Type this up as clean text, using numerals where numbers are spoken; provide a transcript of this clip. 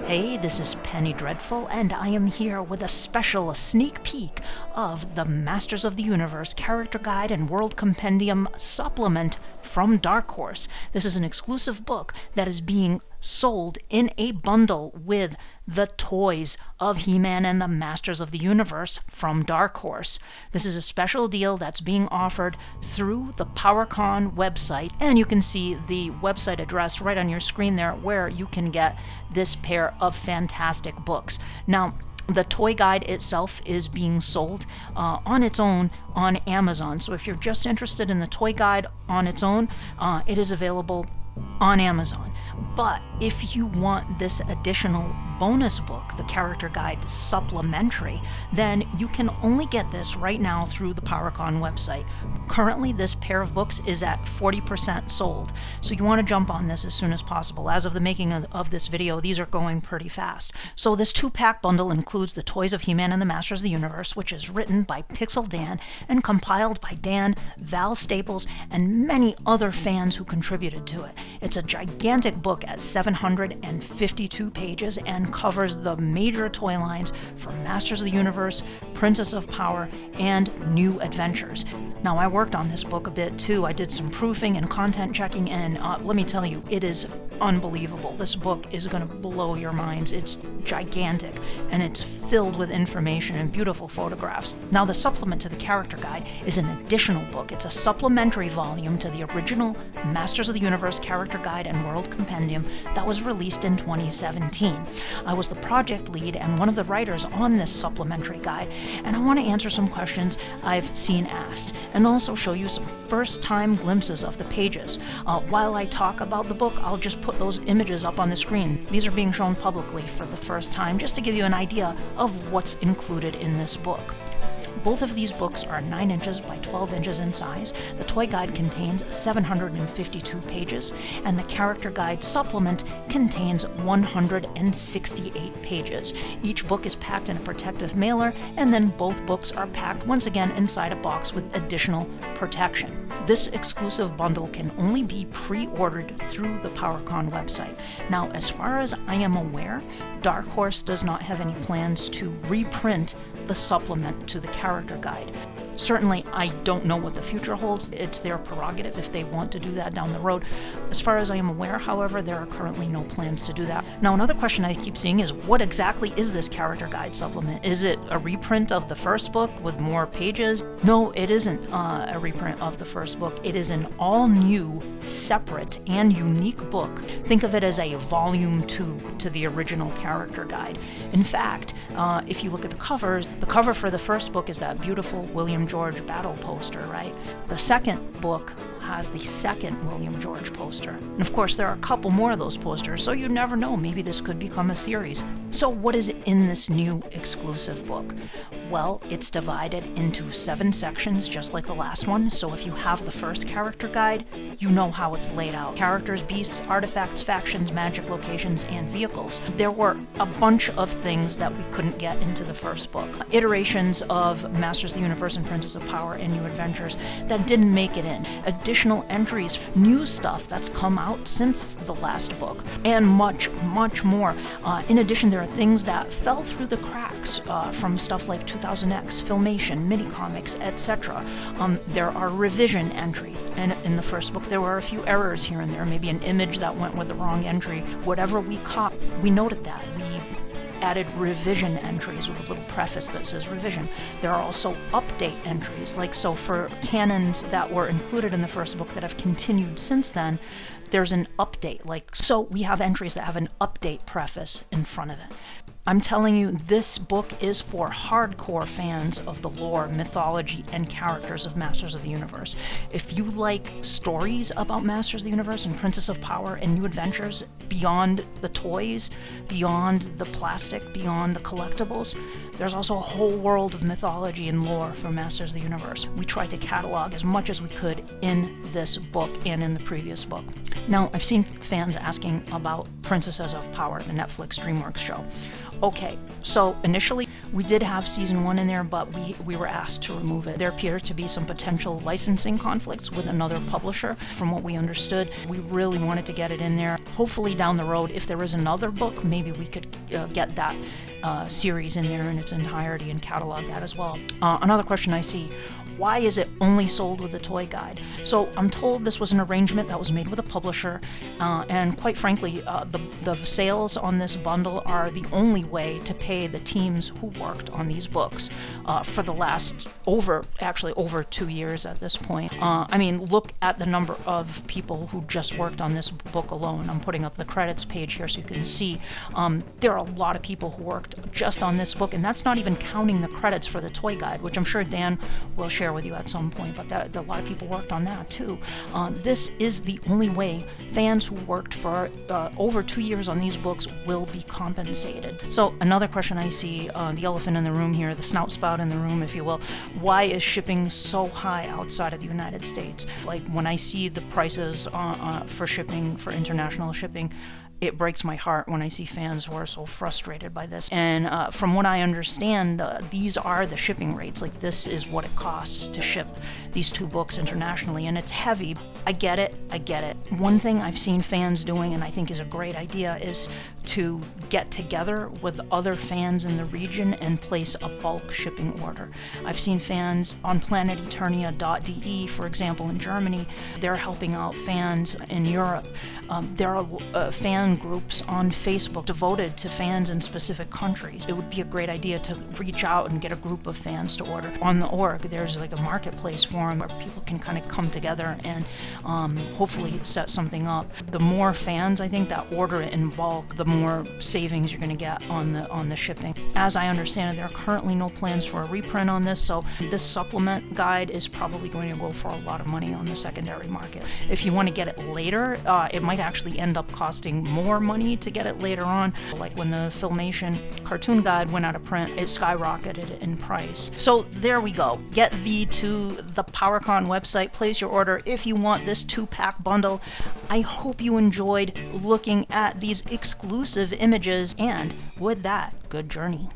Hey, this is Penny Dreadful, and I am here with a special sneak peek of the Masters of the Universe Character Guide and World Compendium supplement from Dark Horse. This is an exclusive book that is being sold in a bundle with the toys of He-Man and the Masters of the Universe from Dark Horse. This is a special deal that's being offered through the PowerCon website, and you can see the website address right on your screen there where you can get this pair of fantastic books. Now, the toy guide itself is being sold on its own on Amazon. So if you're just interested in the toy guide on its own, it is available on Amazon. But if you want this additional bonus book, the character guide supplementary, then you can only get this right now through the PowerCon website. Currently, this pair of books is at 40% sold, so you want to jump on this as soon as possible. As of the making of this video, these are going pretty fast. So this 2-pack bundle includes the Toys of He-Man and the Masters of the Universe, which is written by Pixel Dan and compiled by Dan, Val Staples, and many other fans who contributed to it. It's a gigantic book at 752 pages and covers the major toy lines from Masters of the Universe, Princess of Power, and New Adventures. Now, I worked on this book a bit too. I did some proofing and content checking, and let me tell you, it is unbelievable. This book is going to blow your minds. It's gigantic, and it's filled with information and beautiful photographs. Now, the supplement to the character guide is an additional book. It's a supplementary volume to the original Masters of the Universe Character Guide and World Compendium that was released in 2017. I was the project lead and one of the writers on this supplementary guide, and I want to answer some questions I've seen asked, and also show you some first-time glimpses of the pages. While I talk about the book, I'll just put those images up on the screen. These are being shown publicly for the first time, just to give you an idea of what's included in this book. Both of these books are 9 inches by 12 inches in size. The toy guide contains 752 pages, and the character guide supplement contains 168 pages. Each book is packed in a protective mailer, and then both books are packed once again inside a box with additional protection. This exclusive bundle can only be pre-ordered through the PowerCon website. Now, as far as I am aware, Dark Horse does not have any plans to reprint the supplement to the character guide. Certainly, I don't know what the future holds. It's their prerogative if they want to do that down the road. As far as I am aware, however, there are currently no plans to do that. Now, another question I keep seeing is, what exactly is this character guide supplement? Is it a reprint of the first book with more pages? No, it isn't a reprint of the first book. It is an all-new, separate, and unique book. Think of it as a volume 2 to the original character guide. In fact, if you look at the covers, the cover for the first book is that beautiful William George battle poster, right? The second book has the second William George poster. And of course, there are a couple more of those posters, so you never know, maybe this could become a series. So what is in this new exclusive book? Well, it's divided into 7 sections, just like the last one. So if you have the first character guide, you know how it's laid out. Characters, beasts, artifacts, factions, magic locations, and vehicles. There were a bunch of things that we couldn't get into the first book. Iterations of Masters of the Universe and Princess of Power and New Adventures that didn't make it in. Additional entries, new stuff that's come out since the last book, and much, much more. In addition, there are things that fell through the cracks from stuff like 2000X, Filmation, mini-comics, etc. There are revision entries, and in the first book there were a few errors here and there, maybe an image that went with the wrong entry. Whatever we caught, we noted that. We added revision entries with a little preface that says revision. There are also update entries, like so for canons that were included in the first book that have continued since then, there's an update, like so we have entries that have an update preface in front of it. I'm telling you, this book is for hardcore fans of the lore, mythology, and characters of Masters of the Universe. If you like stories about Masters of the Universe and Princess of Power and New Adventures beyond the toys, beyond the plastic, beyond the collectibles, there's also a whole world of mythology and lore for Masters of the Universe. We tried to catalog as much as we could in this book and in the previous book. Now, I've seen fans asking about Princesses of Power, the Netflix DreamWorks show. Okay, so initially we did have season 1 in there, but we were asked to remove it. There appear to be some potential licensing conflicts with another publisher, from what we understood. We really wanted to get it in there. Hopefully down the road, if there is another book, maybe we could get that series in there in its entirety and catalog that as well. Another question I see: why is it only sold with a toy guide? So I'm told this was an arrangement that was made with a publisher, and quite frankly, the sales on this bundle are the only way to pay the teams who worked on these books for the last over 2 years at this point. I mean, look at the number of people who just worked on this book alone. I'm putting up the credits page here so you can see. There are a lot of people who worked just on this book, and that's not even counting the credits for the toy guide, which I'm sure Dan will share with you at some point, but a lot of people worked on that too. This is the only way fans who worked for over 2 years on these books will be compensated. So another question I see, the elephant in the room here, the snout spout in the room, if you will: why is shipping so high outside of the United States? Like, when I see the prices for shipping, for international shipping, it breaks my heart when I see fans who are so frustrated by this. And from what I understand, these are the shipping rates. Like, this is what it costs to ship these 2 books internationally, and it's heavy. I get it. One thing I've seen fans doing, and I think is a great idea, is to get together with other fans in the region and place a bulk shipping order. I've seen fans on planeteternia.de, for example, in Germany. They're helping out fans in Europe. There are fan groups on Facebook devoted to fans in specific countries. It would be a great idea to reach out and get a group of fans to order. On the org, there's like a marketplace forum where people can kind of come together and hopefully set something up. The more fans, I think, that order it in bulk, the more savings you're going to get on the shipping. As I understand it, there are currently no plans for a reprint on this, so this supplement guide is probably going to go for a lot of money on the secondary market. If you want to get it later, it might actually end up costing more money to get it later on. Like when the Filmation cartoon guide went out of print, it skyrocketed in price. So there we go. Get thee to the PowerCon website, place your order if you want this 2-pack bundle. I hope you enjoyed looking at these exclusive images, and with that, good journey.